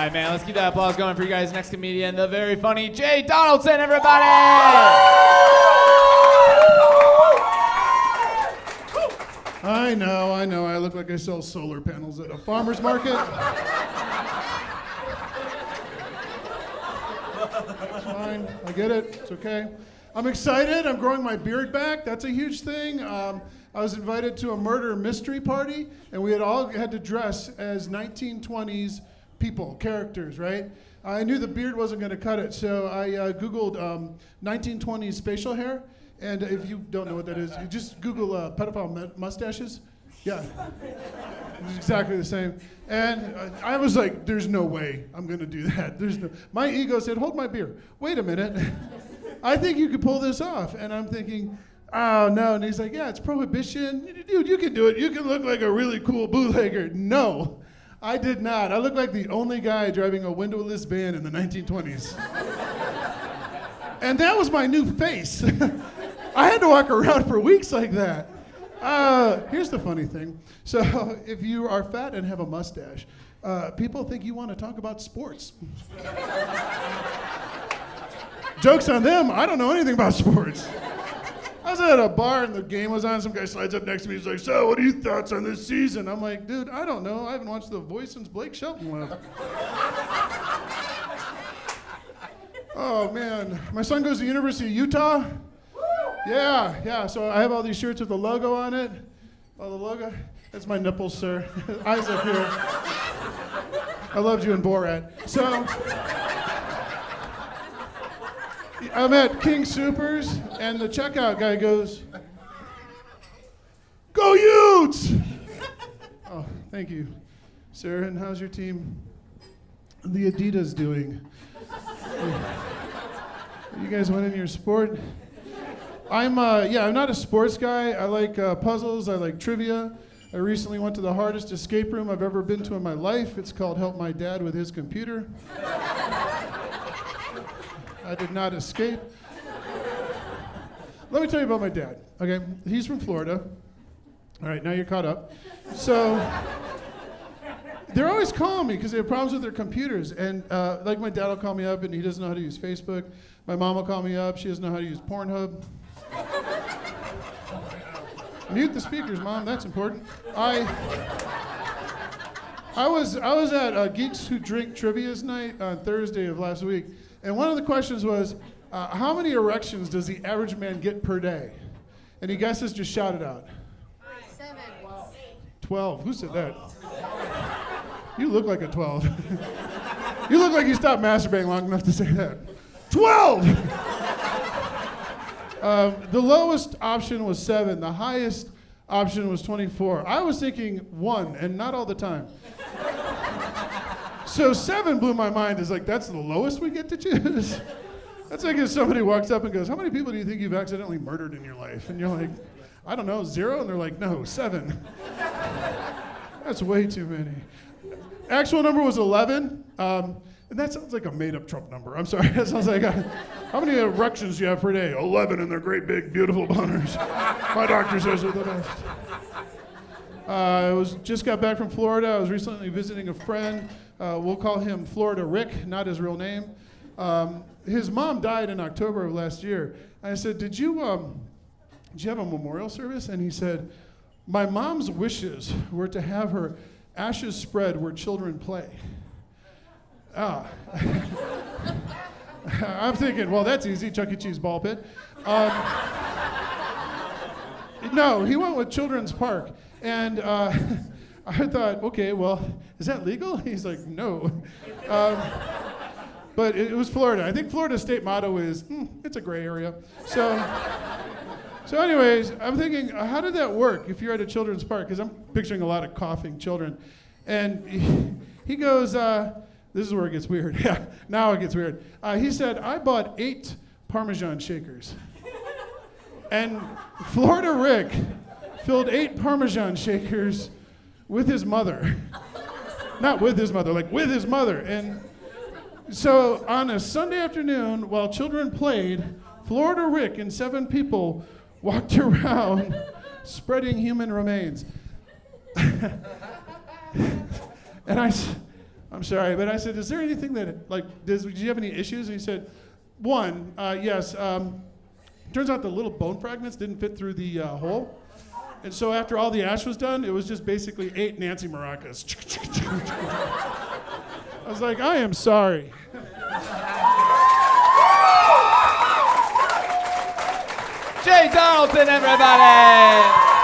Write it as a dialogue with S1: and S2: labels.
S1: right, man, let's keep that applause going for you guys. Next comedian, the very funny Jay Donaldson, everybody!
S2: I know. I look like I sell solar panels at a farmer's market. It's fine. I get it. It's okay. I'm excited. I'm growing my beard back. That's a huge thing. I was invited to a murder mystery party, and we all had to dress as 1920s people, characters, right? I knew the beard wasn't going to cut it, so I Googled 1920s facial hair. And if you don't know what that is, you just Google pedophile mustaches. Yeah, it's exactly the same. And I was like, there's no way I'm going to do that. My ego said, hold my beer. Wait a minute. I think you could pull this off. And I'm thinking, oh, no. And he's like, yeah, it's prohibition. Dude, you can do it. You can look like a really cool bootlegger. No, I did not. I looked like the only guy driving a windowless van in the 1920s. And that was my new face. I had to walk around for weeks like that. Here's the funny thing. So if you are fat and have a mustache, people think you want to talk about sports. Joke's on them. I don't know anything about sports. I was at a bar and the game was on. Some guy slides up next to me. He's like, so what are your thoughts on this season? I'm like, dude, I don't know. I haven't watched The Voice since Blake Shelton left. Oh, man. My son goes to the University of Utah. Yeah. So I have all these shirts with the logo on it. Oh, the logo? That's my nipples, sir. Eyes up here. I loved you in Borat. So I'm at King Supers, and the checkout guy goes, "Go Utes!" Oh, thank you, sir. And how's your team, the Adidas, doing? Are you guys winning your sport? I'm not a sports guy. I like puzzles. I like trivia. I recently went to the hardest escape room I've ever been to in my life. It's called Help My Dad with His Computer. I did not escape. Let me tell you about my dad, okay? He's from Florida. All right, now you're caught up. So they're always calling me because they have problems with their computers. And like my dad will call me up and he doesn't know how to use Facebook. My mom will call me up. She doesn't know how to use Pornhub. Mute the speakers, Mom. That's important. I was at Geeks Who Drink Trivia's night on Thursday of last week, and one of the questions was, how many erections does the average man get per day? And he guesses, just shout it out.
S3: 7.
S2: 12. Who said that? You look like a 12. You look like you stopped masturbating long enough to say that. 12! The lowest option was 7. The highest option was 24. I was thinking 1, and not all the time. So 7 blew my mind. It's like, that's the lowest we get to choose? That's like if somebody walks up and goes, how many people do you think you've accidentally murdered in your life? And you're like, I don't know, 0? And they're like, no, 7. That's way too many. Actual number was 11. And that sounds like a made-up Trump number. I'm sorry. That sounds like how many erections do you have per day? 11, and they're great, big, beautiful boners. My doctor says they're the best. Just got back from Florida. I was recently visiting a friend. We'll call him Florida Rick, not his real name. His mom died in October of last year. I said, did you have a memorial service? And he said, my mom's wishes were to have her ashes spread where children play. I'm thinking, well, that's easy, Chuck E. Cheese ball pit. No, he went with Children's Park. And I thought, okay, well, is that legal? He's like, no. But it was Florida. I think Florida's state motto is, it's a gray area. So anyways, I'm thinking, how did that work if you're at a children's park? Because I'm picturing a lot of coughing children. And he goes, this is where it gets weird. Yeah, now it gets weird. He said, I bought 8 Parmesan shakers. And Florida Rick filled 8 Parmesan shakers with his mother. Not with his mother, like with his mother. And so on a Sunday afternoon, while children played, Florida Rick and 7 people walked around spreading human remains. And I'm sorry, but I said, is there anything that, like, did you have any issues? And he said, one, yes. Turns out the little bone fragments didn't fit through the hole. And so after all the ash was done, it was just basically 8 Nancy maracas. I was like, I am sorry.
S1: Jay Donaldson, everybody!